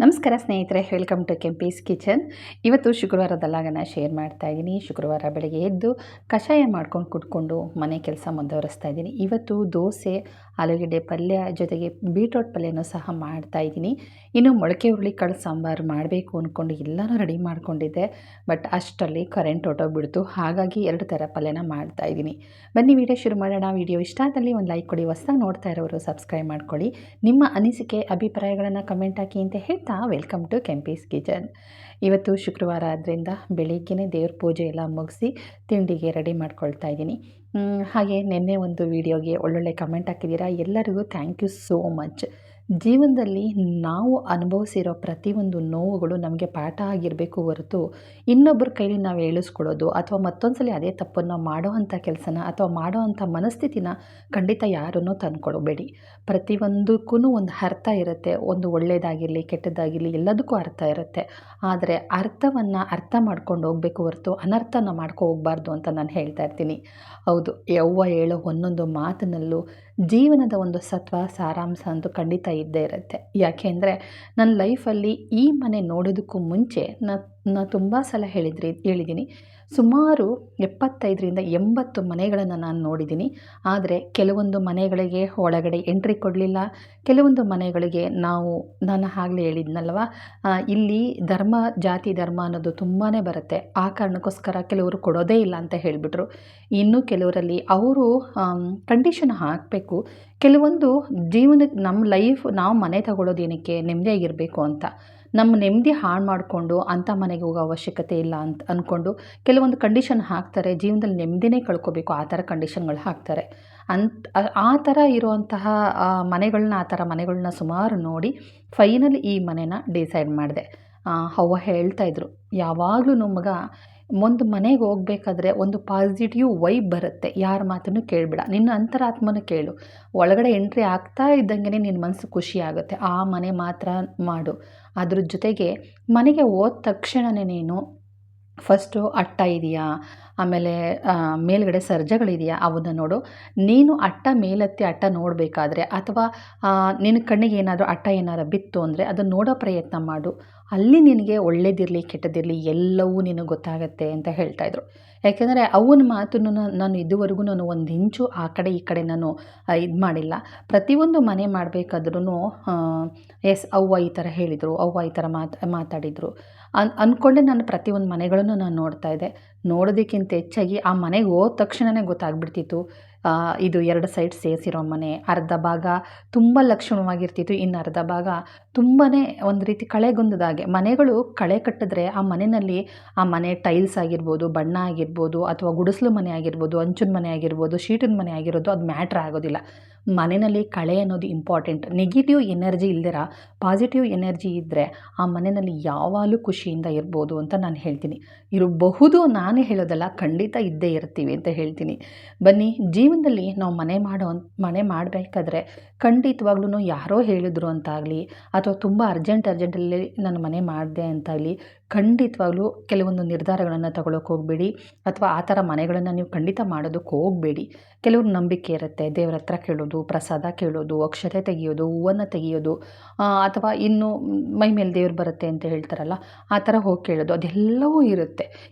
ನಮಸ್ಕಾರ ಸ್ನೇಹಿತರೆ, welcome to Kempee's kitchen. ಇವತ್ತು ಶುಕ್ರವಾರದಲ್ಲಾಗ ಶೇರ್ ಮಾಡ್ತಾ ಇದ್ದೀನಿ. ಶುಕ್ರವಾರ ಬೆಳಗ್ಗೆ ಎದ್ದು ಕಷಾಯ ಮಾಡ್ಕೊಂಡು ಕುಟ್ಕೊಂಡು ಮನೆ ಕೆಲಸ ಮುಂದುವರಿಸ್ತಾ ಇದ್ದೀನಿ. ಇವತ್ತು ದೋಸೆ, ಆಲೂಗೆಡ್ಡೆ ಪಲ್ಯ ಜೊತೆಗೆ ಬೀಟ್ರೋಟ್ ಪಲ್ಯನೂ ಸಹ ಮಾಡ್ತಾ ಇದ್ದೀನಿ. ಇನ್ನು ಮೊಳಕೆ ಹುರುಳಿಕಾಳು ಸಾಂಬಾರು ಮಾಡಬೇಕು ಅಂದ್ಕೊಂಡು ಎಲ್ಲನೂ ರೆಡಿ ಮಾಡ್ಕೊಂಡಿದ್ದೆ. ಬಟ್ ಅಷ್ಟರಲ್ಲಿ ಕರೆಂಟ್ ಹೊರಟೋಗ್ಬಿಡ್ತು. ಹಾಗಾಗಿ 2 ಥರ ಪಲ್ಯನ ಮಾಡ್ತಾ ಇದ್ದೀನಿ. ಬನ್ನಿ ವಿಡಿಯೋ ಶುರು ಮಾಡೋಣ. ವಿಡಿಯೋ ಇಷ್ಟ ಆದಲ್ಲಿ ಒಂದು ಲೈಕ್ ಕೊಡಿ. ಹೊಸದಾಗಿ ನೋಡ್ತಾ ಇರೋರು ಸಬ್ಸ್ಕ್ರೈಬ್ ಮಾಡ್ಕೊಳ್ಳಿ. ನಿಮ್ಮ ಅನಿಸಿಕೆ ಅಭಿಪ್ರಾಯಗಳನ್ನು ಕಮೆಂಟ್ ಹಾಕಿ ಅಂತ ಹೇಳ್ತಾ ವೆಲ್ಕಮ್ ಟು ಕೆಂಪೀಸ್ ಕಿಚನ್. ಇವತ್ತು ಶುಕ್ರವಾರ ಆದ್ದರಿಂದ ಬೆಳಿಗ್ಗೆನೇ ದೇವ್ರ ಪೂಜೆ ಎಲ್ಲ ಮುಗಿಸಿ ತಿಂಡಿಗೆ ರೆಡಿ ಮಾಡ್ಕೊಳ್ತಾ ಇದ್ದೀನಿ. ಹಾಗೆ ನಿನ್ನೆ ಒಂದು ವಿಡಿಯೋಗೆ ಒಳ್ಳೊಳ್ಳೆ ಕಮೆಂಟ್ ಹಾಕಿದ್ದೀರಾ. ಎಲ್ಲರಿಗೂ ಥ್ಯಾಂಕ್ ಯು ಸೋ ಮಚ್. ಜೀವನದಲ್ಲಿ ನಾವು ಅನುಭವಿಸಿರೋ ಪ್ರತಿಯೊಂದು ನೋವುಗಳು ನಮಗೆ ಪಾಠ ಆಗಿರಬೇಕು ಹೊರತು ಇನ್ನೊಬ್ಬರ ಕೈಲಿ ನಾವು ಹೇಳಿಸ್ಕೊಡೋದು ಅಥವಾ ಮತ್ತೊಂದು ಸಲ ಅದೇ ತಪ್ಪನ್ನು ಮಾಡೋವಂಥ ಕೆಲಸನ ಅಥವಾ ಮಾಡೋವಂಥ ಮನಸ್ಥಿತಿನ ಖಂಡಿತ ಯಾರನ್ನೂ ತಂದುಕೊಡಬೇಡಿ. ಪ್ರತಿಯೊಂದಕ್ಕೂ ಒಂದು ಅರ್ಥ ಇರುತ್ತೆ. ಒಂದು ಒಳ್ಳೆಯದಾಗಿರಲಿ ಕೆಟ್ಟದ್ದಾಗಿರಲಿ ಎಲ್ಲದಕ್ಕೂ ಅರ್ಥ ಇರುತ್ತೆ. ಆದರೆ ಅರ್ಥವನ್ನು ಅರ್ಥ ಮಾಡ್ಕೊಂಡು ಹೋಗಬೇಕು ಹೊರತು ಅನರ್ಥನ ಮಾಡ್ಕೊ ಹೋಗಬಾರ್ದು ಅಂತ ನಾನು ಹೇಳ್ತಾ ಇರ್ತೀನಿ. ಹೌದು, ಯವ್ವ ಹೇಳೋ ಒಂದೊಂದು ಮಾತಿನಲ್ಲೂ ಜೀವನದ ಒಂದು ಸತ್ವ ಸಾರಾಂಶ ಅಂತೂ ಖಂಡಿತ ಇದ್ದೇ ಇರುತ್ತೆ. ಯಾಕೆಂದರೆ ನನ್ನ ಲೈಫಲ್ಲಿ ಈ ಮನೆ ನೋಡೋದಕ್ಕೂ ಮುಂಚೆ ನಾನು ತುಂಬ ಸಲ ಹೇಳಿದ್ದೀನಿ. ಸುಮಾರು 75-80 ಮನೆಗಳನ್ನು ನಾನು ನೋಡಿದ್ದೀನಿ. ಆದರೆ ಕೆಲವೊಂದು ಮನೆಗಳಿಗೆ ಒಳಗಡೆ ಎಂಟ್ರಿ ಕೊಡಲಿಲ್ಲ. ಕೆಲವೊಂದು ಮನೆಗಳಿಗೆ ನಾನು ಆಗಲೇ ಹೇಳಿದ್ನಲ್ವ, ಇಲ್ಲಿ ಧರ್ಮ ಜಾತಿ ಧರ್ಮ ಅನ್ನೋದು ತುಂಬಾ ಬರುತ್ತೆ. ಆ ಕಾರಣಕ್ಕೋಸ್ಕರ ಕೆಲವರು ಕೊಡೋದೇ ಇಲ್ಲ ಅಂತ ಹೇಳಿಬಿಟ್ರು. ಇನ್ನು ಕೆಲವರಲ್ಲಿ ಅವರು ಕಂಡೀಷನ್ ಹಾಕಬೇಕು. ಕೆಲವೊಂದು ಜೀವನಕ್ಕೆ ನಮ್ಮ ಲೈಫ್ ನಾವು ಮನೆ ತಗೊಳ್ಳೋದೇನಕ್ಕೆ ನೆಮ್ಮದಿಯಾಗಿರಬೇಕು ಅಂತ. ನಮ್ಮ ನೆಮ್ಮದಿ ಹಾಳು ಮಾಡಿಕೊಂಡು ಅಂಥ ಮನೆಗೆ ಹೋಗೋ ಅವಶ್ಯಕತೆ ಇಲ್ಲ ಅಂತ ಅಂದ್ಕೊಂಡು ಕೆಲವೊಂದು ಕಂಡೀಷನ್ ಹಾಕ್ತಾರೆ. ಜೀವನದಲ್ಲಿ ನೆಮ್ಮದಿನೇ ಕಳ್ಕೊಬೇಕು ಆ ಥರ ಕಂಡೀಷನ್ಗಳು ಹಾಕ್ತಾರೆ. ಆ ಥರ ಇರುವಂತಹ ಆ ಥರ ಮನೆಗಳನ್ನ ಸುಮಾರು ನೋಡಿ ಫೈನಲ್ ಈ ಮನೆನ ಡಿಸೈಡ್ ಮಾಡಿದೆ. ಅವ್ವ ಹೇಳ್ತಾಯಿದ್ರು, ಯಾವಾಗಲೂ ಮಗ ಒಂದು ಮನೆಗೆ ಹೋಗ್ಬೇಕಾದ್ರೆ ಒಂದು ಪಾಸಿಟಿವ್ ವೈಬ್ ಬರುತ್ತೆ. ಯಾರ ಮಾತನ್ನು ಕೇಳಬೇಡ, ನಿನ್ನ ಅಂತರಾತ್ಮನ ಕೇಳು. ಒಳಗಡೆ ಎಂಟ್ರಿ ಆಗ್ತಾ ಇದ್ದಂಗೆ ನಿನ್ನ ಮನಸ್ಸು ಖುಷಿ ಆಗುತ್ತೆ. ಆ ಮನೆ ಮಾತ್ರ ಮಾಡು. ಅದ್ರ ಜೊತೆಗೆ ಮನೆಗೆ ಹೋದ ತಕ್ಷಣವೇ ನೀನು ಫಸ್ಟು ಅಟ್ಟ ಇದೆಯಾ, ಆಮೇಲೆ ಮೇಲ್ಗಡೆ ಸರ್ಜಗಳಿದೆಯಾ ಅವನ್ನ ನೋಡು. ನೀನು ಅಟ್ಟ ಮೇಲೆತ್ತಿ ಅಟ್ಟ ನೋಡಬೇಕಾದ್ರೆ ಅಥವಾ ನಿನ್ನ ಕಣ್ಣಿಗೆ ಏನಾದರೂ ಅಟ್ಟ ಏನಾದ್ರು ಬಿತ್ತು ಅಂದರೆ ಅದನ್ನು ನೋಡೋ ಪ್ರಯತ್ನ ಮಾಡು. ಅಲ್ಲಿ ನಿನಗೆ ಒಳ್ಳೇದಿರಲಿ ಕೆಟ್ಟದಿರಲಿ ಎಲ್ಲವೂ ನಿನಗೆ ಗೊತ್ತಾಗತ್ತೆ ಅಂತ ಹೇಳ್ತಾಯಿದ್ರು. ಯಾಕೆಂದರೆ ಅವನ ಮಾತನ್ನು ನಾನು ಇದುವರೆಗೂ ಒಂದು ಇಂಚು ಆ ಕಡೆ ಈ ಕಡೆ ನಾನು ಇದು ಮಾಡಿಲ್ಲ. ಪ್ರತಿಯೊಂದು ಮನೆ ಮಾಡಬೇಕಾದ್ರೂ ಎಸ್ ಅವ್ವ ಈ ಥರ ಹೇಳಿದರು, ಅವ್ವ ಈ ಥರ ಮಾತಾಡಿದರು ಅಂದ್ಕೊಂಡೆ ನಾನು ಪ್ರತಿಯೊಂದು ಮನೆಗಳನ್ನು ನಾನು ನೋಡ್ತಾಯಿದ್ದೆ. ನೋಡೋದಕ್ಕಿಂತ ಹೆಚ್ಚಾಗಿ ಆ ಮನೆಗೆ ಹೋದ ತಕ್ಷಣವೇ ಗೊತ್ತಾಗ್ಬಿಡ್ತಿತ್ತು, ಇದು 2 ಸೈಡ್ ಸೇರಿಸಿರೋ ಮನೆ. ಅರ್ಧ ಭಾಗ ತುಂಬ ಲಕ್ಷಣವಾಗಿರ್ತಿತ್ತು, ಇನ್ನು ಅರ್ಧ ಭಾಗ ತುಂಬಾ ಒಂದು ರೀತಿ ಕಳೆಗುಂದದಾಗೆ. ಮನೆಗಳು ಕಳೆ ಕಟ್ಟಿದ್ರೆ ಆ ಮನೆ ಟೈಲ್ಸ್ ಆಗಿರ್ಬೋದು, ಬಣ್ಣ ಆಗಿರ್ಬೋದು, ಅಥವಾ ಗುಡಿಸಲು ಮನೆ ಆಗಿರ್ಬೋದು, ಹಂಚಿನ ಮನೆ ಆಗಿರ್ಬೋದು, ಶೀಟಿನ ಮನೆ ಆಗಿರೋದು ಅದು ಮ್ಯಾಟ್ರ್ ಆಗೋದಿಲ್ಲ. ಮನೆಯಲ್ಲಿ ಕಳೆ ಅನ್ನೋದು ಇಂಪಾರ್ಟೆಂಟ್. ನೆಗೆಟಿವ್ ಎನರ್ಜಿ ಇಲ್ದಿರ ಪಾಸಿಟಿವ್ ಎನರ್ಜಿ ಇದ್ದರೆ ಆ ಮನೆಯಲ್ಲಿ ಯಾವಾಗಲೂ ಖುಷಿಯಿಂದ ಇರ್ಬೋದು ಅಂತ ನಾನು ಹೇಳ್ತೀನಿ. ಇರಬಹುದು, ನಾನೇ ಹೇಳೋದಲ್ಲ, ಖಂಡಿತ ಇದ್ದೇ ಇರ್ತೀವಿ ಅಂತ ಹೇಳ್ತೀನಿ. ಬನ್ನಿ, ಜೀವನದಲ್ಲಿ ನಾವು ಮನೆ ಮಾಡಬೇಕಾದ್ರೆ ಖಂಡಿತವಾಗ್ಲೂ ಯಾರೋ ಹೇಳಿದ್ರು ಅಂತಾಗಲಿ ಅಥವಾ ತುಂಬ ಅರ್ಜೆಂಟಲ್ಲಿ ನಾನು ಮನೆ ಮಾಡಿದೆ ಅಂತಾಗಲಿ ಖಂಡಿತವಾಗ್ಲೂ ಕೆಲವೊಂದು ನಿರ್ಧಾರಗಳನ್ನು ತಗೊಳ್ಳೋಕೆ ಹೋಗಬೇಡಿ. ಅಥವಾ ಆ ಥರ ಮನೆಗಳನ್ನು ನೀವು ಖಂಡಿತ ಮಾಡೋದಕ್ಕೆ ಹೋಗಬೇಡಿ. ಕೆಲವ್ರ ನಂಬಿಕೆ ಇರುತ್ತೆ, ದೇವ್ರ ಹತ್ರ ಕೇಳೋದು, ಪ್ರಸಾದ ಕೇಳೋದು, ಅಕ್ಷತೆ ತೆಗೆಯೋದು, ಹೂವನ್ನು ತೆಗೆಯೋದು, ಅಥವಾ ಇನ್ನು ಮೈ ಮೇಲೆ ದೇವ್ರು ಬರುತ್ತೆ ಅಂತ ಹೇಳ್ತಾರಲ್ಲ ಆ ಥರ ಹೋಗಿ ಕೇಳೋದು, ಅದೆಲ್ಲವೂ ಇರುತ್ತೆ.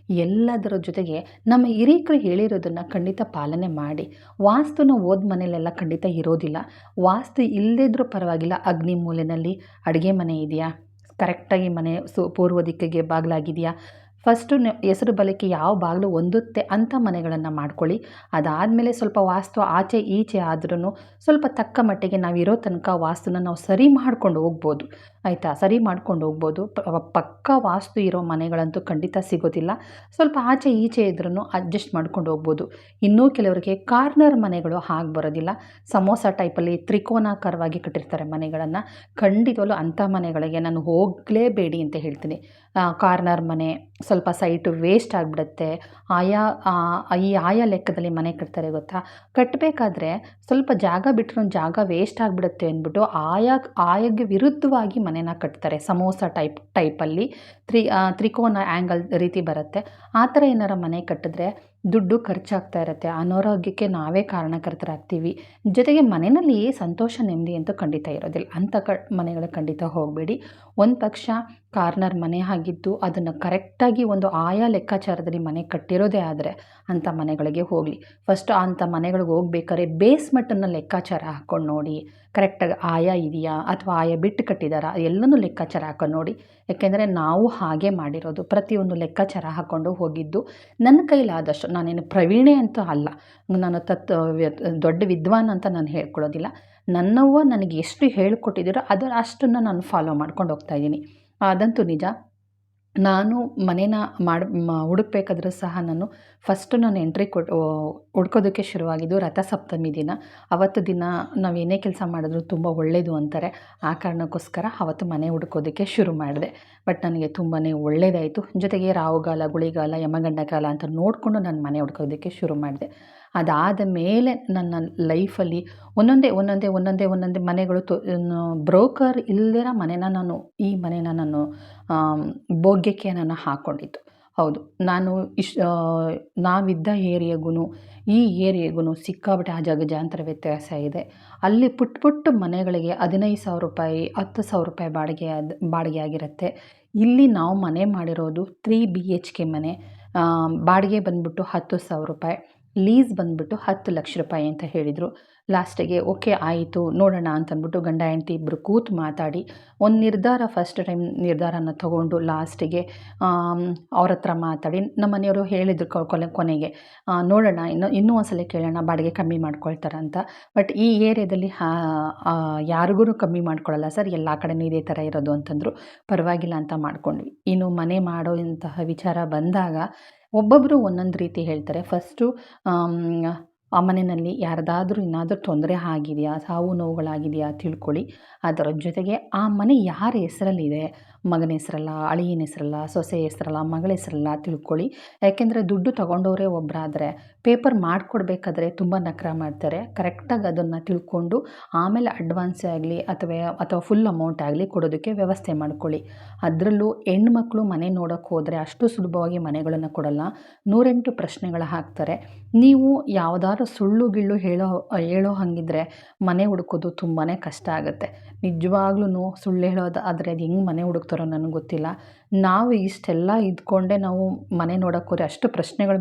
ಎಲ್ಲದರ ಜೊತೆಗೆ ನಮ್ಮ ಹಿರಿಯರು ಹೇಳಿರೋದನ್ನು ಖಂಡಿತ ಪಾಲನೆ ಮಾಡಿ. ವಾಸ್ತುನ ಓದ್ ಮನೆಯಲ್ಲೆಲ್ಲ ಖಂಡಿತ ಇರೋದಿಲ್ಲ. ವಾಸ್ತು ಇಲ್ಲದಿದ್ರೂ ಪರವಾಗಿಲ್ಲ, ಅಗ್ನಿ ಮೂಲೆಯಲ್ಲಿ ಅಡುಗೆ ಮನೆ ಇದೆಯಾ, ಕರೆಕ್ಟಾಗಿ ಮನೆ ಪೂರ್ವ ದಿಕ್ಕಿಗೆ ಬಾಗಿಲಾಗಿದೆಯಾ, ಫಸ್ಟು ಹೆಸರು ಬಲಕ್ಕೆ ಯಾವ ಬಾಗಿಲು ಹೊಂದುತ್ತೆ ಅಂಥ ಮನೆಗಳನ್ನು ಮಾಡ್ಕೊಳ್ಳಿ. ಅದಾದಮೇಲೆ ಸ್ವಲ್ಪ ವಾಸ್ತು ಆಚೆ ಈಚೆ ಆದ್ರೂ ಸ್ವಲ್ಪ ತಕ್ಕ ಮಟ್ಟಿಗೆ ನಾವಿರೋ ತನಕ ವಾಸ್ತುನ ನಾವು ಸರಿ ಮಾಡ್ಕೊಂಡು ಹೋಗ್ಬೋದು. ಆಯಿತಾ, ಸರಿ ಮಾಡ್ಕೊಂಡು ಹೋಗ್ಬೋದು. ಪಕ್ಕಾ ವಾಸ್ತು ಇರೋ ಮನೆಗಳಂತೂ ಖಂಡಿತ ಸಿಗೋದಿಲ್ಲ. ಸ್ವಲ್ಪ ಆಚೆ ಈಚೆ ಇದ್ರೂ ಅಡ್ಜಸ್ಟ್ ಮಾಡ್ಕೊಂಡು ಹೋಗ್ಬೋದು. ಇನ್ನೂ ಕೆಲವರಿಗೆ ಕಾರ್ನರ್ ಮನೆಗಳು ಹಾಗೆ ಬರೋದಿಲ್ಲ. ಸಮೋಸ ಟೈಪಲ್ಲಿ ತ್ರಿಕೋನಾಕಾರವಾಗಿ ಕಟ್ಟಿರ್ತಾರೆ ಮನೆಗಳನ್ನು. ಖಂಡಿತವಲ್ಲೂ ಅಂಥ ಮನೆಗಳಿಗೆ ನಾನು ಹೋಗಲೇಬೇಡಿ ಅಂತ ಹೇಳ್ತೀನಿ. ಕಾರ್ನರ್ ಮನೆ ಸ್ವಲ್ಪ ಸೈಟು ವೇಸ್ಟ್ ಆಗಿಬಿಡುತ್ತೆ. ಆಯಾ ಲೆಕ್ಕದಲ್ಲಿ ಮನೆ ಕಟ್ತಾರೆ ಗೊತ್ತಾ. ಕಟ್ಟಬೇಕಾದ್ರೆ ಸ್ವಲ್ಪ ಜಾಗ ಬಿಟ್ಟರೆ ಜಾಗ ವೇಸ್ಟ್ ಆಗಿಬಿಡುತ್ತೆ ಅಂದ್ಬಿಟ್ಟು ಆಯಾಗೆ ವಿರುದ್ಧವಾಗಿ ಮನೆನ ಕಟ್ತಾರೆ. ಸಮೋಸ ಟೈಪಲ್ಲಿ ತ್ರಿಕೋನ ಆ್ಯಂಗಲ್ ರೀತಿ ಬರುತ್ತೆ. ಆ ಥರ ಏನಾರ ಮನೆ ಕಟ್ಟಿದ್ರೆ ದುಡ್ಡು ಖರ್ಚಾಗ್ತಾ ಇರುತ್ತೆ. ಅನಾರೋಗ್ಯಕ್ಕೆ ನಾವೇ ಕಾರಣಕರ್ತರಾಗ್ತೀವಿ. ಜೊತೆಗೆ ಮನೆಯಲ್ಲಿ ಸಂತೋಷ ನೆಮ್ಮದಿ ಅಂತೂ ಖಂಡಿತ ಇರೋದಿಲ್ಲ. ಅಂಥ ಮನೆಗಳಿಗೆ ಖಂಡಿತ ಹೋಗಬೇಡಿ. ಒಂದು ಪಕ್ಷ ಕಾರ್ನರ್ ಮನೆ ಆಗಿದ್ದು ಅದನ್ನು ಕರೆಕ್ಟಾಗಿ ಒಂದು ಆಯಾ ಲೆಕ್ಕಾಚಾರದಲ್ಲಿ ಮನೆ ಕಟ್ಟಿರೋದೇ ಆದರೆ ಅಂಥ ಮನೆಗಳಿಗೆ ಹೋಗಲಿ. ಫಸ್ಟ್ ಅಂಥ ಮನೆಗಳಿಗೆ ಹೋಗ್ಬೇಕಾದ್ರೆ ಬೇಸ್ಮೆಂಟನ್ನು ಲೆಕ್ಕಾಚಾರ ಹಾಕ್ಕೊಂಡು ನೋಡಿ, ಕರೆಕ್ಟಾಗಿ ಆಯಾ ಇದೆಯಾ ಅಥವಾ ಆಯಾ ಬಿಟ್ಟು ಕಟ್ಟಿದಾರಾ ಎಲ್ಲನೂ ಲೆಕ್ಕಾಚಾರ ಹಾಕೊಂಡು ನೋಡಿ. ಯಾಕೆಂದರೆ ನಾವು ಹಾಗೆ ಮಾಡಿರೋದು, ಪ್ರತಿಯೊಂದು ಲೆಕ್ಕಾಚಾರ ಹಾಕ್ಕೊಂಡು ಹೋಗಿದ್ದು. ನನ್ನ ಕೈಲಾದಷ್ಟು, ನಾನೇನು ಪ್ರವೀಣೆ ಅಂತ ಅಲ್ಲ, ನಾನು ದೊಡ್ಡ ವಿದ್ವಾನ್ ಅಂತ ನಾನು ಹೇಳ್ಕೊಳ್ಳೋದಿಲ್ಲ. ನನ್ನವ್ವ ನನಗೆ ಎಷ್ಟು ಹೇಳಿಕೊಟ್ಟಿದ್ದೀರೋ ಅದರ ಅಷ್ಟನ್ನು ನಾನು ಫಾಲೋ ಮಾಡ್ಕೊಂಡು ಹೋಗ್ತಾಯಿದ್ದೀನಿ. ಅದಂತೂ ನಿಜ. ನಾನು ಮನೇನ ಹುಡುಕ್ಬೇಕಾದ್ರೂ ಸಹ ನಾನು ಎಂಟ್ರಿ ಹುಡ್ಕೋದಕ್ಕೆ ಶುರುವಾಗಿದ್ದು ರಥಸಪ್ತಮಿ ದಿನ. ಅವತ್ತು ದಿನ ನಾವೇನೇ ಕೆಲಸ ಮಾಡಿದ್ರೂ ತುಂಬ ಒಳ್ಳೆಯದು ಅಂತಾರೆ. ಆ ಕಾರಣಕ್ಕೋಸ್ಕರ ಅವತ್ತು ಮನೆ ಹುಡ್ಕೋದಕ್ಕೆ ಶುರು ಮಾಡಿದೆ. ಬಟ್ ನನಗೆ ತುಂಬಾ ಒಳ್ಳೆಯದಾಯಿತು. ಜೊತೆಗೆ ರಾಹುಗಾಲ, ಗುಳಿಗಾಲ, ಯಮಗಂಡ ಕಾಲ ಅಂತ ನೋಡಿಕೊಂಡು ನಾನು ಮನೆ ಹುಡ್ಕೋದಕ್ಕೆ ಶುರು ಮಾಡಿದೆ. ಅದಾದ ಮೇಲೆ ನನ್ನ ಲೈಫಲ್ಲಿ ಒಂದೊಂದೇ ಮನೆಗಳು ಬ್ರೋಕರ್ ಇಲ್ಲದಿರ ಈ ಮನೇನ ನಾನು ಭೋಗ್ಯಕ್ಕೆ ನಾನು ಹಾಕ್ಕೊಂಡಿದ್ದು. ಹೌದು, ನಾನು ನಾವಿದ್ದ ಏರಿಯಾಗೂ ಈ ಏರಿಯಾಗೂ ಸಿಕ್ಕಾಪಟ್ಟೆ ಅಜಗಜಾಂತರ ವ್ಯತ್ಯಾಸ ಇದೆ. ಅಲ್ಲಿ ಪುಟ್ಟ ಮನೆಗಳಿಗೆ 15,000 ರೂಪಾಯಿ, 10,000 ರೂಪಾಯಿ ಬಾಡಿಗೆ ಆಗಿರುತ್ತೆ. ಇಲ್ಲಿ ನಾವು ಮನೆ ಮಾಡಿರೋದು 3 BHK ಮನೆ. ಬಾಡಿಗೆ ಬಂದುಬಿಟ್ಟು 10,000 ರೂಪಾಯಿ, ಲೀಸ್ ಬಂದುಬಿಟ್ಟು 10 ಲಕ್ಷ ರೂಪಾಯಿ ಅಂತ ಹೇಳಿದರು. ಲಾಸ್ಟಿಗೆ ಓಕೆ ಆಯಿತು ನೋಡೋಣ ಅಂತಂದ್ಬಿಟ್ಟು ಗಂಡ ಹೆಂಡತಿ ಇಬ್ಬರು ಕೂತು ಮಾತಾಡಿ ಒಂದು ಫಸ್ಟ್ ಟೈಮ್ ನಿರ್ಧಾರನ ತಗೊಂಡು ಲಾಸ್ಟಿಗೆ ಅವ್ರ ಹತ್ರ ಮಾತಾಡಿ ನಮ್ಮ ಮನೆಯವರು ಹೇಳಿದರು ಕೊನೆಗೆ ನೋಡೋಣ ಇನ್ನೂ ಒಂದ್ಸಲ ಕೇಳೋಣ, ಬಾಡಿಗೆ ಕಮ್ಮಿ ಮಾಡ್ಕೊಳ್ತಾರಂತ. ಬಟ್ ಈ ಏರಿಯಾದಲ್ಲಿ ಯಾರಿಗೂ ಕಮ್ಮಿ ಮಾಡ್ಕೊಳ್ಳಲ್ಲ ಸರ್, ಎಲ್ಲ ಕಡೆನೂ ಇದೇ ಥರ ಇರೋದು ಅಂತಂದರು. ಪರವಾಗಿಲ್ಲ ಅಂತ ಮಾಡ್ಕೊಂಡ್ವಿ. ಇನ್ನು ಮನೆ ಮಾಡೋ ಇಂತಹ ವಿಚಾರ ಬಂದಾಗ ಒಬ್ಬೊಬ್ಬರು ಒಂದೊಂದು ರೀತಿ ಹೇಳ್ತಾರೆ. ಫಸ್ಟು ಆ ಮನೆಯಲ್ಲಿ ಯಾರದಾದ್ರೂ ಏನಾದರೂ ತೊಂದರೆ ಆಗಿದೆಯಾ, ಸಾವು ನೋವುಗಳಾಗಿದೆಯಾ ತಿಳ್ಕೊಳ್ಳಿ. ಅದರ ಜೊತೆಗೆ ಆ ಮನೆ ಯಾರ ಹೆಸರಲ್ಲಿದೆ, ಮಗನ ಹೆಸರಲ್ಲ, ಅಳಿಯನ ಹೆಸರಲ್ಲ, ಸೊಸೆ ಹೆಸರಲ್ಲ, ಮಗಳ ಹೆಸರಲ್ಲ ತಿಳ್ಕೊಳ್ಳಿ. ಯಾಕೆಂದರೆ ದುಡ್ಡು ತೊಗೊಂಡವರೇ ಒಬ್ಬರಾದರೆ ಪೇಪರ್ ಮಾಡಿಕೊಡ್ಬೇಕಾದ್ರೆ ತುಂಬ ನಖರ ಮಾಡ್ತಾರೆ. ಕರೆಕ್ಟಾಗಿ ಅದನ್ನು ತಿಳ್ಕೊಂಡು ಆಮೇಲೆ ಅಡ್ವಾನ್ಸೇ ಆಗಲಿ ಅಥವಾ ಫುಲ್ ಅಮೌಂಟ್ ಆಗಲಿ ಕೊಡೋದಕ್ಕೆ ವ್ಯವಸ್ಥೆ ಮಾಡ್ಕೊಳ್ಳಿ. ಅದರಲ್ಲೂ ಹೆಣ್ಮಕ್ಳು ಮನೆ ನೋಡೋಕ್ಕೆ ಹೋದರೆ ಅಷ್ಟು ಸುಲಭವಾಗಿ ಮನೆಗಳನ್ನು ಕೊಡಲ್ಲ. 108 ಪ್ರಶ್ನೆಗಳು ಹಾಕ್ತಾರೆ. ನೀವು ಯಾವುದಾದ್ರು ಸುಳ್ಳು ಗಿಳ್ಳು ಹೇಳೋ ಹಾಗಿದ್ರೆ ಮನೆ ಹುಡುಕೋದು ತುಂಬಾ ಕಷ್ಟ ಆಗುತ್ತೆ. ನಿಜವಾಗ್ಲೂ ಸುಳ್ಳು ಹೇಳೋದು ಆದರೆ ಅದು ಹೆಂಗೆ ಮನೆ ಹುಡುಕ್ತಾರೋ ನನಗೆ ಗೊತ್ತಿಲ್ಲ. ನಾವು ಇಷ್ಟೆಲ್ಲ ಇದ್ಕೊಂಡೇ ನಾವು ಮನೆ ನೋಡೋಕ್ಕೆ ಹೋದರೆ ಅಷ್ಟು ಪ್ರಶ್ನೆಗಳ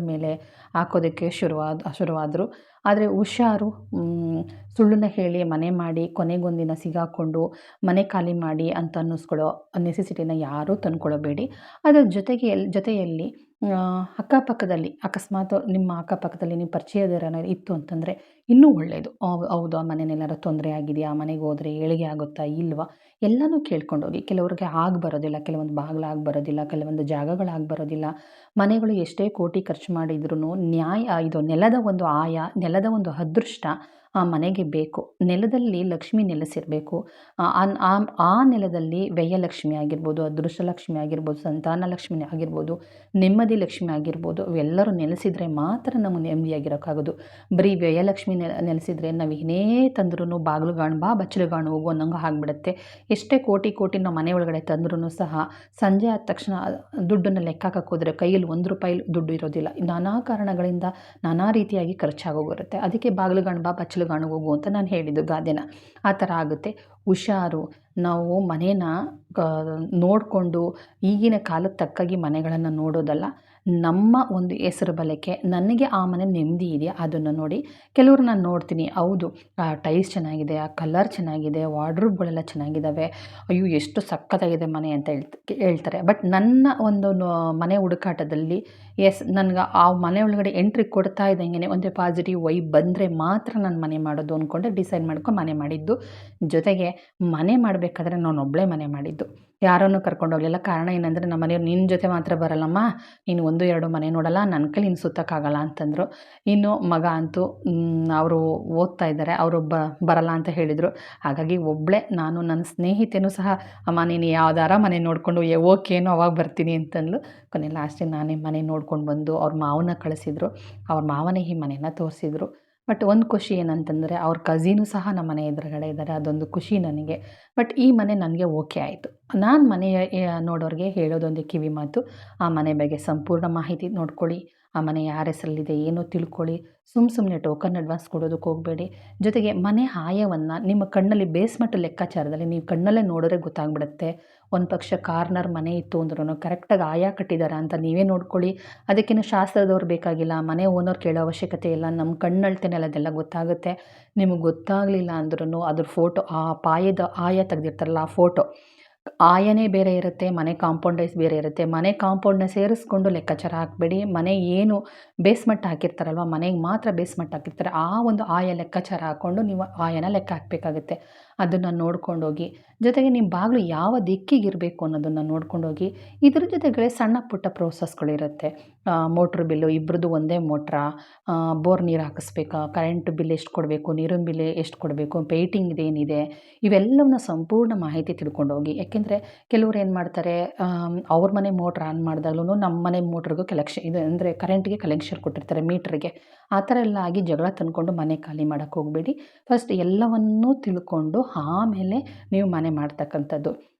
ಮೇಲೆ ಹಾಕೋದಕ್ಕೆ ಶುರುವಾದರು. ಆದರೆ ಹುಷಾರು, ಸುಳ್ಳನ್ನ ಹೇಳಿ ಮನೆ ಮಾಡಿ ಕೊನೆಗೊಂದಿನ ಸಿಗಾಕೊಂಡು ಮನೆ ಖಾಲಿ ಮಾಡಿ ಅಂತ ಅನ್ನಿಸ್ಕೊಳ್ಳೋ ನೆಸೆಸಿಟಿನ ಯಾರೂ ತಂದ್ಕೊಳ್ಳಬೇಡಿ. ಅದರ ಜೊತೆಯಲ್ಲಿ ಅಕ್ಕಪಕ್ಕದಲ್ಲಿ ಅಕಸ್ಮಾತ್ ನಿಮ್ಮ ಅಕ್ಕಪಕ್ಕದಲ್ಲಿ ನಿಮ್ಮ ಪರಿಚಯದವರೇನಾದ್ರು ಇತ್ತು ಅಂತಂದರೆ ಇನ್ನೂ ಒಳ್ಳೆಯದು. ಹೌದು, ಆ ಮನೆಯಲ್ಲೇನಾದ್ರು ತೊಂದರೆ ಆಗಿದೆಯಾ, ಆ ಮನೆಗೆ ಹೋದರೆ ಏಳಿಗೆ ಆಗುತ್ತಾ ಇಲ್ವಾ ಎಲ್ಲನೂ ಕೇಳ್ಕೊಂಡೋಗಿ. ಕೆಲವ್ರಿಗೆ ಬರೋದಿಲ್ಲ, ಕೆಲವೊಂದು ಬಾಗಿಲು ಬರೋದಿಲ್ಲ, ಕೆಲವೊಂದು ಜಾಗಗಳು ಬರೋದಿಲ್ಲ. ಮನೆಗಳು ಎಷ್ಟೇ ಕೋಟಿ ಖರ್ಚು ಮಾಡಿದ್ರೂ ಇದು ನೆಲದ ಒಂದು ನೆಲದ ಒಂದು ಅದೃಷ್ಟ ಆ ಮನೆಗೆ ಬೇಕು. ನೆಲದಲ್ಲಿ ಲಕ್ಷ್ಮಿ ನೆಲೆಸಿರಬೇಕು. ಆ ನೆಲದಲ್ಲಿ ವ್ಯಯಲಕ್ಷ್ಮಿ ಆಗಿರ್ಬೋದು, ಅದೃಷ್ಟಲಕ್ಷ್ಮಿ ಆಗಿರ್ಬೋದು, ಸಂತಾನ ಲಕ್ಷ್ಮಿ ಆಗಿರ್ಬೋದು, ನೆಮ್ಮದಿ ಲಕ್ಷ್ಮಿ ಆಗಿರ್ಬೋದು, ಇವೆಲ್ಲರೂ ನೆಲೆಸಿದರೆ ಮಾತ್ರ ನಮಗೆ ನೆಮ್ಮದಿಯಾಗಿರೋಕ್ಕಾಗೋದು. ಬರೀ ವ್ಯಯಲಕ್ಷ್ಮಿ ನೆಲೆಸಿದರೆ ನಾವು ಏನೇ ತಂದ್ರೂ ಬಾಗಿಲುಗಾಣು ಬಾ ಬಚ್ಚಲುಗಾಣು ಹೋಗು ಅನ್ನೋಂಗೆ ಆಗಿಬಿಡುತ್ತೆ. ಎಷ್ಟೇ ಕೋಟಿ ನಾವು ಮನೆ ಒಳಗಡೆ ತಂದ್ರೂ ಸಹ ಸಂಜೆ ಆದ ತಕ್ಷಣ ದುಡ್ಡನ್ನು ಲೆಕ್ಕ ಹಾಕಕ್ಕೆ ಹೋದರೆ ಕೈಯಲ್ಲಿ 1 ರೂಪಾಯಿ ದುಡ್ಡು ಇರೋದಿಲ್ಲ. ನಾನಾ ಕಾರಣಗಳಿಂದ ನಾನಾ ರೀತಿಯಾಗಿ ಖರ್ಚಾಗೋಗಿರುತ್ತೆ. ಅದಕ್ಕೆ ಬಾಗಿಲುಗಾಣು ಬಾ ಬಚ್ಚಲುಗಾಣು ಹೋಗು ಅಂತ ನಾನು ಹೇಳಿದ್ದು ಗಾದೆನ. ಆ ಥರ ಆಗುತ್ತೆ. ಹುಷಾರು. ನಾವು ಮನೇನ ನೋಡಿಕೊಂಡು ಈಗಿನ ಕಾಲಕ್ಕೆ ತಕ್ಕಾಗಿ ಮನೆಗಳನ್ನು ನೋಡೋದಲ್ಲ. ನಮ್ಮ ಒಂದು ಹೆಸರು ಬಲಕ್ಕೆ ನನಗೆ ಆ ಮನೆ ನೆಮ್ಮದಿ ಇದೆಯಾ ಅದನ್ನು ನೋಡಿ. ಕೆಲವ್ರು ನಾನು ನೋಡ್ತೀನಿ, ಹೌದು ಟೈಲ್ಸ್ ಚೆನ್ನಾಗಿದೆ, ಆ ಕಲರ್ ಚೆನ್ನಾಗಿದೆ, ವಾರ್ಡ್ರೋಬ್ಗಳೆಲ್ಲ ಚೆನ್ನಾಗಿದ್ದಾವೆ, ಅಯ್ಯೋ ಎಷ್ಟು ಸಖತ್ತಾಗಿದೆ ಮನೆ ಅಂತ ಹೇಳ್ತಾರೆ. ಬಟ್ ನನ್ನ ಒಂದು ಮನೆ ಹುಡುಕಾಟದಲ್ಲಿ ನನಗೆ ಆ ಮನೆ ಒಳಗಡೆ ಎಂಟ್ರಿ ಕೊಡ್ತಾ ಇದ್ದಂಗೆ ಒಂದು ಪಾಸಿಟಿವ್ ವೈಬ್ ಬಂದರೆ ಮಾತ್ರ ನಾನು ಮನೆ ಮಾಡೋದು ಅಂದ್ಕೊಂಡೆ ಡಿಸೈಡ್ ಮಾಡ್ಕೊಂಡು ಮನೆ ಮಾಡಿದ್ದು. ಜೊತೆಗೆ ಮನೆ ಮಾಡಬೇಕಾದ್ರೆ ನಾನೊಬ್ಬಳೇ ಮನೆ ಮಾಡಿದ್ದು, ಯಾರನ್ನು ಕರ್ಕೊಂಡೋಗಲಿಲ್ಲ. ಕಾರಣ ಏನಂದರೆ ನಮ್ಮ ಮನೆಯವ್ರು ನಿನ್ನ ಜೊತೆ ಮಾತ್ರ ಬರಲ್ಲಮ್ಮ, ನೀನು 1-2 ಮನೆ ನೋಡಲ್ಲ, ನನ್ನ ಕೈಲಿ ಇನ್ನು ಸುತ್ತಕ್ಕಾಗಲ್ಲ ಅಂತಂದರು. ಇನ್ನು ಮಗ ಅಂತೂ ಅವರು ಓದ್ತಾ ಇದ್ದಾರೆ, ಅವರು ಬರಲ್ಲ ಅಂತ ಹೇಳಿದರು. ಹಾಗಾಗಿ ಒಬ್ಬಳೇ ನಾನು. ನನ್ನ ಸ್ನೇಹಿತೆಯೂ ಸಹ ಅಮ್ಮ ನೀನು ಯಾವ್ದಾರ ಮನೆ ನೋಡಿಕೊಂಡು ಓಕೇನೋ ಅವಾಗ ಬರ್ತೀನಿ ಅಂತಂದ್ಲು. ಕೊನೆ ಲಾಸ್ಟಿಗೆ ನಾನೇ ಮನೆ ನೋಡ್ಕೊಂಡು ಬಂದು ಅವ್ರ ಮಾವನ ಕಳಿಸಿದ್ರು. ಅವ್ರ ಮಾವನೇ ಈ ಮನೆಯನ್ನು ತೋರಿಸಿದ್ರು. ಬಟ್ ಒಂದು ಖುಷಿ ಏನಂತಂದರೆ ಅವ್ರ ಕಝಿನೂ ಸಹ ನಮ್ಮ ಮನೆ ಎದುರುಗಡೆ ಇದ್ದಾರೆ, ಅದೊಂದು ಖುಷಿ ನನಗೆ. ಬಟ್ ಈ ಮನೆ ನನಗೆ ಓಕೆ ಆಯಿತು. ನಾನು ಮನೆ ನೋಡೋರಿಗೆ ಹೇಳೋದೊಂದು ಕಿವಿ ಮಾತು, ಆ ಮನೆ ಬಗ್ಗೆ ಸಂಪೂರ್ಣ ಮಾಹಿತಿ ನೋಡ್ಕೊಳ್ಳಿ. ಆ ಮನೆ ಯಾರ ಹೆಸರಲ್ಲಿದೆ ಏನೋ ತಿಳ್ಕೊಳ್ಳಿ. ಸುಮ್ಮನೆ ಟೋಕನ್ ಅಡ್ವಾನ್ಸ್ ಕೊಡೋದಕ್ಕೆ ಹೋಗಬೇಡಿ. ಜೊತೆಗೆ ಮನೆ ಆಯವನ್ನು ನಿಮ್ಮ ಕಣ್ಣಲ್ಲಿ ಬೇಸ್ಮೆಂಟ್ ಲೆಕ್ಕಾಚಾರದಲ್ಲಿ ನೀವು ಕಣ್ಣಲ್ಲೇ ನೋಡಿದ್ರೆ ಗೊತ್ತಾಗ್ಬಿಡುತ್ತೆ. ಒಂದು ಪಕ್ಷ ಕಾರ್ನರ್ ಮನೆ ಇತ್ತು ಅಂದ್ರೂ ಕರೆಕ್ಟಾಗಿ ಆಯ ಕಟ್ಟಿದ್ದಾರಾ ಅಂತ ನೀವೇ ನೋಡ್ಕೊಳ್ಳಿ. ಅದಕ್ಕೇನು ಶಾಸ್ತ್ರದವ್ರು ಬೇಕಾಗಿಲ್ಲ, ಮನೆ ಓನರ್ ಕೇಳೋ ಅವಶ್ಯಕತೆ ಇಲ್ಲ. ನಮ್ಮ ಕಣ್ಣಳ್ತೇನೆ ಅದೆಲ್ಲ ಗೊತ್ತಾಗುತ್ತೆ. ನಿಮಗೆ ಗೊತ್ತಾಗಲಿಲ್ಲ ಅಂದ್ರೂ ಅದ್ರ ಫೋಟೋ, ಆ ಪಾಯದ ಆಯ ತೆಗೆದಿರ್ತಾರಲ್ಲ ಆ ಫೋಟೋ, ಆಯನೇ ಬೇರೆ ಇರುತ್ತೆ, ಮನೆ ಕಾಂಪೌಂಡೇಸ್ ಬೇರೆ ಇರುತ್ತೆ. ಮನೆ ಕಾಂಪೌಂಡನ್ನ ಸೇರಿಸ್ಕೊಂಡು ಲೆಕ್ಕಾಚಾರ ಹಾಕಬೇಡಿ. ಮನೆ ಏನು ಬೇಸ್ಮೆಂಟ್ ಹಾಕಿರ್ತಾರಲ್ವ, ಮನೆಗೆ ಮಾತ್ರ ಬೇಸ್ಮೆಂಟ್ ಹಾಕಿರ್ತಾರೆ, ಆ ಒಂದು ಆಯ ಲೆಕ್ಕಾಚಾರ ಹಾಕ್ಕೊಂಡು ನೀವು ಆಯನ ಲೆಕ್ಕ ಹಾಕಬೇಕಾಗುತ್ತೆ. ಅದನ್ನು ನೋಡ್ಕೊಂಡೋಗಿ. ಜೊತೆಗೆ ನಿಮ್ಮ ಬಾಗಿಲು ಯಾವ ದಿಕ್ಕಿಗಿರಬೇಕು ಅನ್ನೋದನ್ನು ನೋಡ್ಕೊಂಡೋಗಿ. ಇದ್ರ ಜೊತೆಗೆ ಸಣ್ಣ ಪುಟ್ಟ ಪ್ರೋಸೆಸ್ಗಳಿರುತ್ತೆ. ಮೋಟ್ರ್ ಬಿಲ್ಲು ಇಬ್ಬರದು ಒಂದೇ ಮೋಟ್ರಾ, ಬೋರ್ ನೀರು ಹಾಕಿಸ್ಬೇಕಾ, ಕರೆಂಟ್ ಬಿಲ್ ಎಷ್ಟು ಕೊಡಬೇಕು, ನೀರಿನ ಬಿಲ್ ಎಷ್ಟು ಕೊಡಬೇಕು, ಪೇಂಟಿಂಗ್ದು ಏನಿದೆ, ಇವೆಲ್ಲವನ್ನ ಸಂಪೂರ್ಣ ಮಾಹಿತಿ ತಿಳ್ಕೊಂಡೋಗಿ. ಯಾಕೆಂದರೆ ಕೆಲವ್ರು ಏನು ಮಾಡ್ತಾರೆ, ಅವ್ರ ಮನೆ ಮೋಟ್ರ್ ಆನ್ ಮಾಡಿದಾಗ್ಲೂ ನಮ್ಮ ಮನೆ ಮೋಟ್ರಿಗೂ ಇದು ಅಂದರೆ ಕರೆಂಟ್ಗೆ ಕಲೆಕ್ಷನ್ ಕೊಟ್ಟಿರ್ತಾರೆ ಮೀಟ್ರಿಗೆ. ಆ ಥರ ಎಲ್ಲ ಆಗಿ ಜಗಳ ತಂದ್ಕೊಂಡು ಮನೆ ಖಾಲಿ ಮಾಡೋಕ್ಕೆ ಹೋಗಬೇಡಿ. ಫಸ್ಟ್ ಎಲ್ಲವನ್ನೂ ತಿಳ್ಕೊಂಡು ಆಮೇಲೆ ನೀವು ಮನೆ ಮಾಡ್ತಕ್ಕಂಥದ್ದು.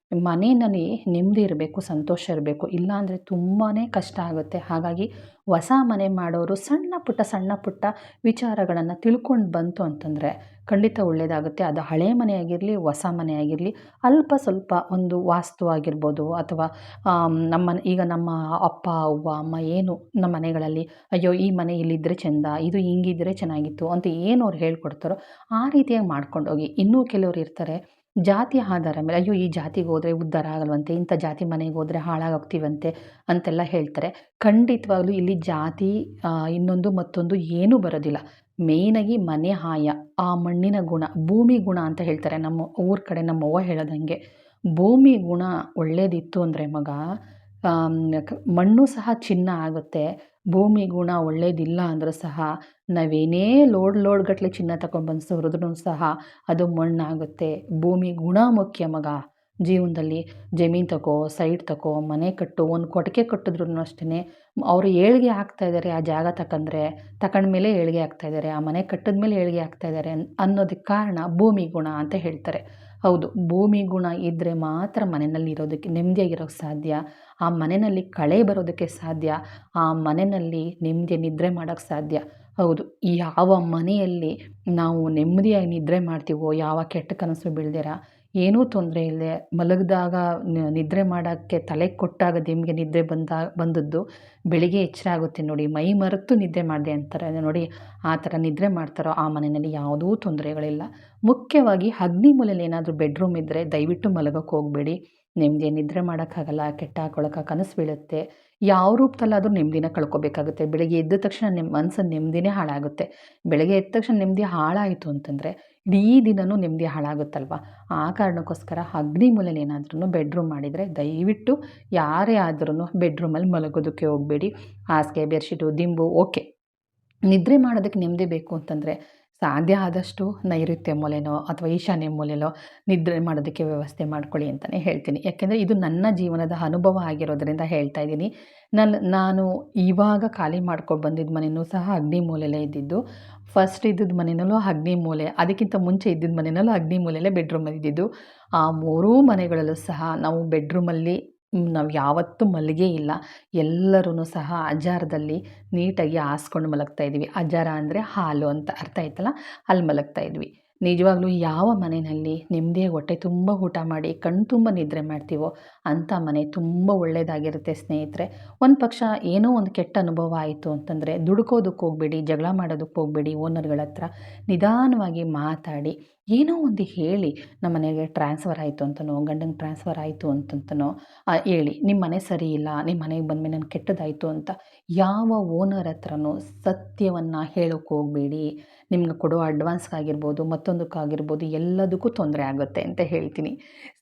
ಮನೆಯಲ್ಲಿ ನೆಮ್ಮದಿ ಇರಬೇಕು, ಸಂತೋಷ ಇರಬೇಕು. ಇಲ್ಲಾಂದರೆ ತುಂಬಾ ಕಷ್ಟ ಆಗುತ್ತೆ. ಹಾಗಾಗಿ ಹೊಸ ಮನೆ ಮಾಡೋರು ಸಣ್ಣ ಪುಟ್ಟ ವಿಚಾರಗಳನ್ನು ತಿಳ್ಕೊಂಡು ಬಂತು ಅಂತಂದರೆ ಖಂಡಿತ ಒಳ್ಳೆಯದಾಗುತ್ತೆ. ಅದು ಹಳೆ ಮನೆ ಆಗಿರಲಿ, ಹೊಸ ಮನೆ ಆಗಿರಲಿ, ಅಲ್ಪ ಸ್ವಲ್ಪ ಒಂದು ವಾಸ್ತು ಆಗಿರ್ಬೋದು, ಅಥವಾ ಈಗ ನಮ್ಮ ಅಪ್ಪ ಅವ್ವ ಅಮ್ಮ ಏನು ನಮ್ಮ ಮನೆಗಳಲ್ಲಿ ಅಯ್ಯೋ ಈ ಮನೆ ಇಲ್ಲಿದ್ದರೆ ಚೆಂದ, ಇದು ಹಿಂಗಿದ್ರೆ ಚೆನ್ನಾಗಿತ್ತು ಅಂತ ಏನು ಅವ್ರು ಹೇಳ್ಕೊಡ್ತಾರೋ ಆ ರೀತಿಯಾಗಿ ಮಾಡ್ಕೊಂಡೋಗಿ. ಇನ್ನೂ ಕೆಲವ್ರು ಇರ್ತಾರೆ ಜಾತಿ ಆಧಾರ ಮೇಲೆ, ಅಯ್ಯೋ ಈ ಜಾತಿಗೆ ಹೋದರೆ ಉದ್ಧಾರ ಆಗಲ್ವಂತೆ, ಇಂಥ ಜಾತಿ ಮನೆಗೆ ಹೋದರೆ ಹಾಳಾಗೋಗ್ತೀವಂತೆ ಅಂತೆಲ್ಲ ಹೇಳ್ತಾರೆ. ಖಂಡಿತವಾಗ್ಲೂ ಇಲ್ಲಿ ಜಾತಿ ಇನ್ನೊಂದು ಮತ್ತೊಂದು ಏನೂ ಬರೋದಿಲ್ಲ. ಮೇಯ್ನಾಗಿ ಮನೆ ಆಯ, ಆ ಮಣ್ಣಿನ ಗುಣ, ಭೂಮಿ ಗುಣ ಅಂತ ಹೇಳ್ತಾರೆ ನಮ್ಮ ಊರ ಕಡೆ. ನಮ್ಮವ್ವ ಹೇಳೋದಂಗೆ, ಭೂಮಿ ಗುಣ ಒಳ್ಳೇದಿತ್ತು ಅಂದರೆ ಮಗ, ಮಣ್ಣು ಸಹ ಚಿನ್ನ ಆಗುತ್ತೆ. ಭೂಮಿ ಗುಣ ಒಳ್ಳೇದಿಲ್ಲ ಅಂದರೂ ಸಹ ನಾವೇನೇ ಲೋಡ್ ಗಟ್ಟಲೆ ಚಿನ್ನ ತಗೊಂಡ್ಬಂದು ಸುರಿದ್ರೂ ಸಹ ಅದು ಮಣ್ಣಾಗುತ್ತೆ. ಭೂಮಿ ಗುಣ ಮುಖ್ಯ ಮಗ ಜೀವನದಲ್ಲಿ. ಜಮೀನು ತಗೋ, ಸೈಟ್ ತಗೋ, ಮನೆ ಕಟ್ಟು, ಒಂದು ಕೊಟ್ಟಿಗೆ ಕಟ್ಟಿದ್ರೂ ಅಷ್ಟೇ, ಅವರು ಏಳಿಗೆ ಆಗ್ತಾಯಿದ್ದಾರೆ ಆ ಜಾಗ ತಗೊಂಡ್ಮೇಲೆ ಏಳಿಗೆ ಆಗ್ತಾಯಿದ್ದಾರೆ, ಆ ಮನೆ ಕಟ್ಟಿದ್ಮೇಲೆ ಏಳಿಗೆ ಆಗ್ತಾಯಿದ್ದಾರೆ ಅನ್ನೋದಕ್ಕೆ ಕಾರಣ ಭೂಮಿ ಗುಣ ಅಂತ ಹೇಳ್ತಾರೆ. ಹೌದು, ಭೂಮಿ ಗುಣ ಇದ್ದರೆ ಮಾತ್ರ ಮನೆಯಲ್ಲಿ ಇರೋದಕ್ಕೆ ನೆಮ್ಮದಿಯಾಗಿರೋಕ್ಕೆ ಸಾಧ್ಯ. ಆ ಮನೆಯಲ್ಲಿ ಕಳೆ ಬರೋದಕ್ಕೆ ಸಾಧ್ಯ. ಆ ಮನೆಯಲ್ಲಿ ನೆಮ್ಮದಿ ನಿದ್ರೆ ಮಾಡೋಕ್ಕೆ ಸಾಧ್ಯ. ಹೌದು, ಯಾವ ಮನೆಯಲ್ಲಿ ನಾವು ನೆಮ್ಮದಿಯಾಗಿ ನಿದ್ರೆ ಮಾಡ್ತೀವೋ, ಯಾವ ಕೆಟ್ಟ ಕನಸು ಬೀಳ್ದಿರ, ಏನೂ ತೊಂದರೆ ಇಲ್ಲದೆ ಮಲಗಿದಾಗ ನಿದ್ರೆ ಮಾಡೋಕ್ಕೆ ತಲೆ ಕೊಟ್ಟಾಗ ನಿಮಗೆ ನಿದ್ರೆ ಬಂದದ್ದು ಬೆಳಿಗ್ಗೆ ಎಚ್ಚರ ಆಗುತ್ತೆ ನೋಡಿ, ಮೈ ಮರೆತು ನಿದ್ದೆ ಮಾಡಿದೆ ಅಂತಾರೆ ನೋಡಿ, ಆ ಥರ ನಿದ್ರೆ ಮಾಡ್ತಾರೋ ಆ ಮನೆಯಲ್ಲಿ ಯಾವುದೂ ತೊಂದರೆಗಳಿಲ್ಲ. ಮುಖ್ಯವಾಗಿ ಅಗ್ನಿ ಮೂಲೆಯಲ್ಲಿ ಏನಾದರೂ ಬೆಡ್ರೂಮ್ ಇದ್ದರೆ ದಯವಿಟ್ಟು ಮಲಗೋಕ್ಕೆ ಹೋಗಬೇಡಿ. ನೆಮ್ಮದಿ ನಿದ್ರೆ ಮಾಡೋಕ್ಕಾಗಲ್ಲ, ಕೆಟ್ಟ ಹಾಕೊಳಕ್ಕೆ ಕನಸು ಬೀಳುತ್ತೆ. ಯಾವ ರೂಪದಲ್ಲಾದರೂ ನೆಮ್ಮದಿನ ಕಳ್ಕೊಬೇಕಾಗುತ್ತೆ. ಬೆಳಗ್ಗೆ ಎದ್ದ ತಕ್ಷಣ ನಿಮ್ಮ ಮನಸ್ಸಿನ ನೆಮ್ಮದಿನೇ ಹಾಳಾಗುತ್ತೆ. ಬೆಳಗ್ಗೆ ಎದ್ದ ತಕ್ಷಣ ನೆಮ್ಮದಿ ಹಾಳಾಯಿತು ಅಂತಂದರೆ ಇಡೀ ದಿನವೂ ನೆಮ್ಮದಿ ಹಾಳಾಗುತ್ತಲ್ವ. ಆ ಕಾರಣಕ್ಕೋಸ್ಕರ ಅಗ್ನಿ ಮೂಲೆಯಲ್ಲಿ ಏನಾದ್ರೂ ಬೆಡ್ರೂಮ್ ಮಾಡಿದರೆ ದಯವಿಟ್ಟು ಯಾರೇ ಆದ್ರೂ ಬೆಡ್ರೂಮಲ್ಲಿ ಮಲಗೋದಕ್ಕೆ ಹೋಗಬೇಡಿ. ಹಾಸಿಗೆ, ಬೆಡ್ಶೀಟು, ದಿಂಬು ಓಕೆ. ನಿದ್ರೆ ಮಾಡೋದಕ್ಕೆ ನೆಮ್ಮದಿ ಬೇಕು ಅಂತಂದರೆ ಸಾಧ್ಯ ಆದಷ್ಟು ನೈಋತ್ಯ ಮೂಲೆನೋ ಅಥವಾ ಈಶಾನ್ಯ ಮೂಲೆಯೋ ನಿದ್ರೆ ಮಾಡೋದಕ್ಕೆ ವ್ಯವಸ್ಥೆ ಮಾಡ್ಕೊಳ್ಳಿ ಅಂತಲೇ ಹೇಳ್ತೀನಿ. ಯಾಕೆಂದರೆ ಇದು ನನ್ನ ಜೀವನದ ಅನುಭವ ಆಗಿರೋದ್ರಿಂದ ಹೇಳ್ತಾ ಇದ್ದೀನಿ. ನಾನು ಇವಾಗ ಖಾಲಿ ಮಾಡ್ಕೊಂಡು ಬಂದಿದ್ದ ಮನೆಯೂ ಸಹ ಅಗ್ನಿ ಮೂಲೆಯಲ್ಲೇ ಇದ್ದಿದ್ದು. ಫಸ್ಟ್ ಇದ್ದಿದ್ದ ಮನೆಯಲ್ಲೂ ಅಗ್ನಿ ಮೂಲೆ, ಅದಕ್ಕಿಂತ ಮುಂಚೆ ಇದ್ದಿದ್ದ ಮನೆಯಲ್ಲೂ ಅಗ್ನಿ ಮೂಲೆಯಲ್ಲೇ ಬೆಡ್ರೂಮಲ್ಲಿ ಇದ್ದಿದ್ದು. ಆ ಮೂರೂ ಮನೆಗಳಲ್ಲೂ ಸಹ ನಾವು ಬೆಡ್ರೂಮಲ್ಲಿ ನಾವು ಯಾವತ್ತೂ ಮಲಗೇ ಇಲ್ಲ. ಎಲ್ಲರೂ ಸಹ ಅಜಾರದಲ್ಲಿ ನೀಟಾಗಿ ಹಾಸ್ಕೊಂಡು ಮಲಗ್ತಾ ಇದ್ವಿ. ಅಜಾರ ಅಂದರೆ ಹಾಲು ಅಂತ ಅರ್ಥ ಆಯ್ತಲ್ಲ, ಅಲ್ಲಿ ಮಲಗ್ತಾ ಇದ್ವಿ. ನಿಜವಾಗ್ಲೂ ಯಾವ ಮನೆಯಲ್ಲಿ ನೆಮ್ಮದಿಯಾಗಿ ಹೊಟ್ಟೆ ತುಂಬ ಊಟ ಮಾಡಿ ಕಣ್ಣು ತುಂಬ ನಿದ್ರೆ ಮಾಡ್ತೀವೋ ಅಂಥ ಮನೆ ತುಂಬ ಒಳ್ಳೆಯದಾಗಿರುತ್ತೆ ಸ್ನೇಹಿತರೆ. ಒಂದು ಪಕ್ಷ ಏನೋ ಒಂದು ಕೆಟ್ಟ ಅನುಭವ ಆಯಿತು ಅಂತಂದರೆ ದುಡುಕೋದಕ್ಕೆ ಹೋಗಬೇಡಿ, ಜಗಳ ಮಾಡೋದಕ್ಕೆ ಹೋಗಬೇಡಿ. ಓನರ್ಗಳ ಹತ್ರ ನಿಧಾನವಾಗಿ ಮಾತಾಡಿ, ಏನೋ ಒಂದು ಹೇಳಿ, ನಮ್ಮ ಮನೆಗೆ ಟ್ರಾನ್ಸ್ಫರ್ ಆಯಿತು ಅಂತನೋ, ಗಂಡಂಗೆ ಟ್ರಾನ್ಸ್ಫರ್ ಆಯಿತು ಅಂತಂತನೋ ಹೇಳಿ, ನಿಮ್ಮ ಮನೆ ಸರಿ ಇಲ್ಲ, ನಿಮ್ಮ ಮನೆಗೆ ಬಂದಮೇಲೆ ನನಗೆ ಕೆಟ್ಟದಾಯಿತು ಅಂತ ಯಾವ ಓನರ್ ಹತ್ರನೂ ಸತ್ಯವನ್ನು ಹೇಳೋಕ್ಕೆ ಹೋಗಬೇಡಿ. ನಿಮ್ಗೆ ಕೊಡೋ ಅಡ್ವಾನ್ಸ್ಗಾಗಿರ್ಬೋದು, ಮತ್ತೊಂದಕ್ಕಾಗಿರ್ಬೋದು, ಎಲ್ಲದಕ್ಕೂ ತೊಂದರೆ ಆಗುತ್ತೆ ಅಂತ ಹೇಳ್ತೀನಿ.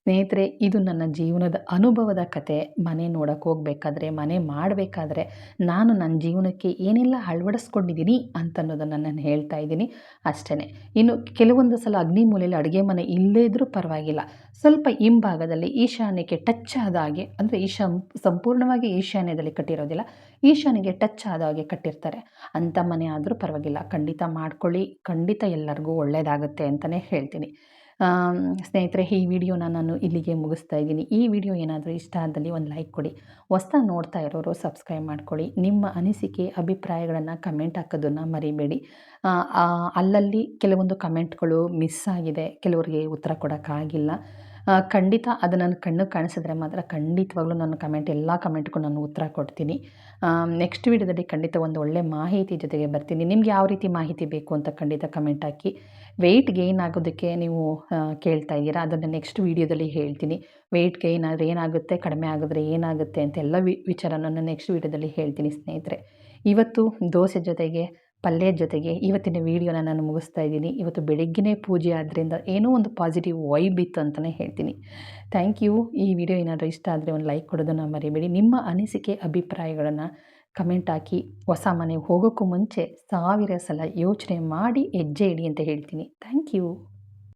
ಸ್ನೇಹಿತರೆ, ಇದು ನನ್ನ ಜೀವನದ ಅನುಭವದ ಕತೆ. ಮನೆ ನೋಡೋಕ್ಕೆ ಹೋಗಬೇಕಾದ್ರೆ, ಮನೆ ಮಾಡಬೇಕಾದ್ರೆ ನಾನು ನನ್ನ ಜೀವನಕ್ಕೆ ಏನೆಲ್ಲ ಅಳವಡಿಸ್ಕೊಂಡಿದ್ದೀನಿ ಅಂತನ್ನೋದನ್ನು ನಾನು ಹೇಳ್ತಾ ಇದ್ದೀನಿ ಅಷ್ಟೇ. ಇನ್ನು ಕೆಲವೊಂದು ಸಲ ಅಗ್ನಿ ಮೂಲೆಯಲ್ಲಿ ಅಡುಗೆ ಮನೆ ಇಲ್ಲದೇ ಇದ್ದರೂ ಪರವಾಗಿಲ್ಲ, ಸ್ವಲ್ಪ ಹಿಂಭಾಗದಲ್ಲಿ ಈಶಾನ್ಯಕ್ಕೆ ಟಚ್ ಆದ ಹಾಗೆ, ಅಂದರೆ ಸಂಪೂರ್ಣವಾಗಿ ಈಶಾನ್ಯದಲ್ಲಿ ಕಟ್ಟಿರೋದಿಲ್ಲ, ಈಶಾನ್ಯಗೆ ಟಚ್ ಆದ ಹಾಗೆ ಕಟ್ಟಿರ್ತಾರೆ, ಅಂಥ ಮನೆ ಆದರೂ ಪರವಾಗಿಲ್ಲ. ಖಂಡಿತ ಮಾಡ್ಕೊಳ್ಳಿ, ಖಂಡಿತ ಎಲ್ಲರಿಗೂ ಒಳ್ಳೆಯದಾಗುತ್ತೆ ಅಂತಲೇ ಹೇಳ್ತೀನಿ. ಸ್ನೇಹಿತರೆ, ಈ ವಿಡಿಯೋನ ನಾನು ಇಲ್ಲಿಗೆ ಮುಗಿಸ್ತಾ ಇದ್ದೀನಿ. ಈ ವಿಡಿಯೋ ಏನಾದರೂ ಇಷ್ಟ ಆದಲ್ಲಿ ಒಂದು ಲೈಕ್ ಕೊಡಿ. ಹೊಸ್ದಾಗಿ ನೋಡ್ತಾ ಇರೋರು ಸಬ್ಸ್ಕ್ರೈಬ್ ಮಾಡ್ಕೊಳ್ಳಿ. ನಿಮ್ಮ ಅನಿಸಿಕೆ ಅಭಿಪ್ರಾಯಗಳನ್ನು ಕಮೆಂಟ್ ಹಾಕೋದನ್ನು ಮರಿಬೇಡಿ. ಅಲ್ಲಲ್ಲಿ ಕೆಲವೊಂದು ಕಮೆಂಟ್ಗಳು ಮಿಸ್ ಆಗಿದೆ, ಕೆಲವರಿಗೆ ಉತ್ತರ ಕೊಡೋಕ್ಕಾಗಿಲ್ಲ. ಖಂಡಿತ ಅದು ನನ್ನ ಕಣ್ಣಿಗೆ ಕಾಣಿಸಿದ್ರೆ ಮಾತ್ರ ಖಂಡಿತವಾಗ್ಲೂ ನನ್ನ ಎಲ್ಲ ಕಮೆಂಟ್ಗೂ ನಾನು ಉತ್ತರ ಕೊಡ್ತೀನಿ. ನೆಕ್ಸ್ಟ್ ವಿಡಿಯೋದಲ್ಲಿ ಖಂಡಿತ ಒಂದು ಒಳ್ಳೆ ಮಾಹಿತಿ ಜೊತೆಗೆ ಬರ್ತೀನಿ. ನಿಮ್ಗೆ ಯಾವ ರೀತಿ ಮಾಹಿತಿ ಬೇಕು ಅಂತ ಖಂಡಿತ ಕಮೆಂಟ್ ಹಾಕಿ. ವೆಯ್ಟ್ ಗೇನ್ ಆಗೋದಕ್ಕೆ ನೀವು ಕೇಳ್ತಾ ಇದ್ದೀರಾ, ಅದನ್ನು ನೆಕ್ಸ್ಟ್ ವಿಡಿಯೋದಲ್ಲಿ ಹೇಳ್ತೀನಿ. ವೆಯ್ಟ್ ಗೇನ್ ಆದರೆ ಏನಾಗುತ್ತೆ, ಕಡಿಮೆ ಆಗಿದ್ರೆ ಏನಾಗುತ್ತೆ ಅಂತ ಎಲ್ಲ ವಿಚಾರನ ನೆಕ್ಸ್ಟ್ ವಿಡಿಯೋದಲ್ಲಿ ಹೇಳ್ತೀನಿ ಸ್ನೇಹಿತರೆ. ಇವತ್ತು ದೋಸೆ ಜೊತೆಗೆ ಪಲ್ಯದ ಜೊತೆಗೆ ಇವತ್ತಿನ ವಿಡಿಯೋನ ನಾನು ಮುಗಿಸ್ತಾ ಇದ್ದೀನಿ. ಇವತ್ತು ಬೆಳಿಗ್ಗೆನೇ ಪೂಜೆ ಆದ್ದರಿಂದ ಏನೋ ಒಂದು ಪಾಸಿಟಿವ್ ವೈಬ್ ಇತ್ತು ಅಂತಲೇ ಹೇಳ್ತೀನಿ. Thank you. ಈ ವಿಡಿಯೋ ಏನಾದರೂ ಇಷ್ಟ ಆದರೆ ಒಂದು ಲೈಕ್ ಕೊಡೋದನ್ನು ಮರಿಬೇಡಿ. ನಿಮ್ಮ ಅನಿಸಿಕೆ ಅಭಿಪ್ರಾಯಗಳನ್ನು ಕಮೆಂಟ್ ಹಾಕಿ. ಹೊಸ ಮನೆಗೆ ಹೋಗೋಕ್ಕೂ ಮುಂಚೆ 1000 ಸಲ ಯೋಚನೆ ಮಾಡಿ ಹೆಜ್ಜೆ ಇಡಿ ಅಂತ ಹೇಳ್ತೀನಿ. Thank you.